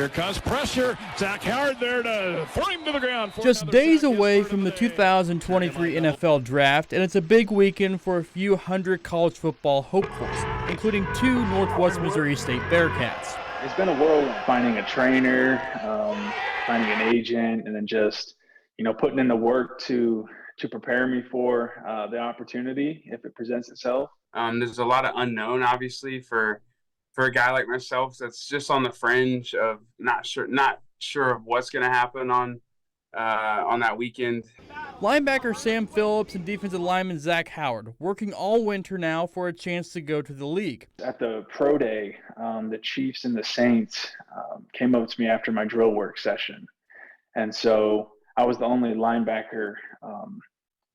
Here comes pressure. Zach Howard there to throw him to the ground. Just days away from the 2023 NFL Draft, and it's a big weekend for a few hundred college football hopefuls, including 2 Northwest Missouri State Bearcats. It's been a whirlwind finding a trainer, finding an agent, and then just, putting in the work to prepare me for the opportunity if it presents itself. There's a lot of unknown, obviously, for a guy like myself that's just on the fringe of not sure of what's going to happen on that weekend. Linebacker Sam Phillips and defensive lineman Zach Howard working all winter now for a chance to go to the league. At the pro day, the Chiefs and the Saints came up to me after my drill work session. And so I was the only linebacker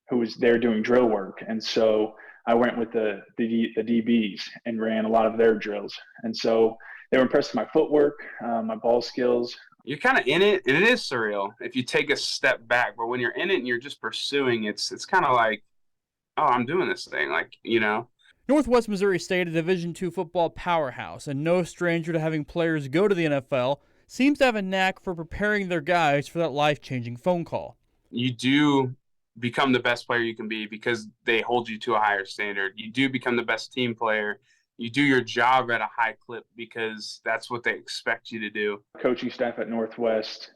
who was there doing drill work. And so I went with the DBs and ran a lot of their drills. And so they were impressed with my footwork, my ball skills. You're kind of in it, and it is surreal if you take a step back. But when you're in it and you're just pursuing, it's kind of like, oh, I'm doing this thing, Northwest Missouri State, a Division II football powerhouse and no stranger to having players go to the NFL, seems to have a knack for preparing their guys for that life-changing phone call. You do become the best player you can be because they hold you to a higher standard. You do become the best team player. You do your job at a high clip because that's what they expect you to do. Coaching staff at Northwest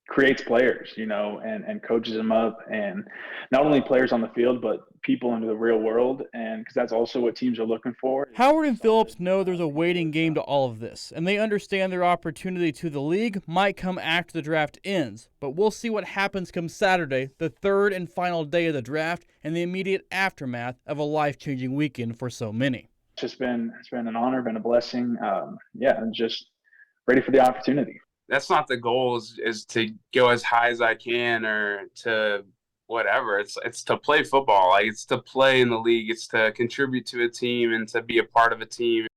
creates players, and coaches them up, and not only players on the field, but people into the real world, and because that's also what teams are looking for. Howard and Phillips know there's a waiting game to all of this, and they understand their opportunity to the league might come after the draft ends. But we'll see what happens come Saturday, the third and final day of the draft, and the immediate aftermath of a life-changing weekend for so many. It's been an honor, been a blessing. I'm just ready for the opportunity. That's not the goal is to go as high as I can or to whatever. It's to play football. It's to play in the league. It's to contribute to a team and to be a part of a team.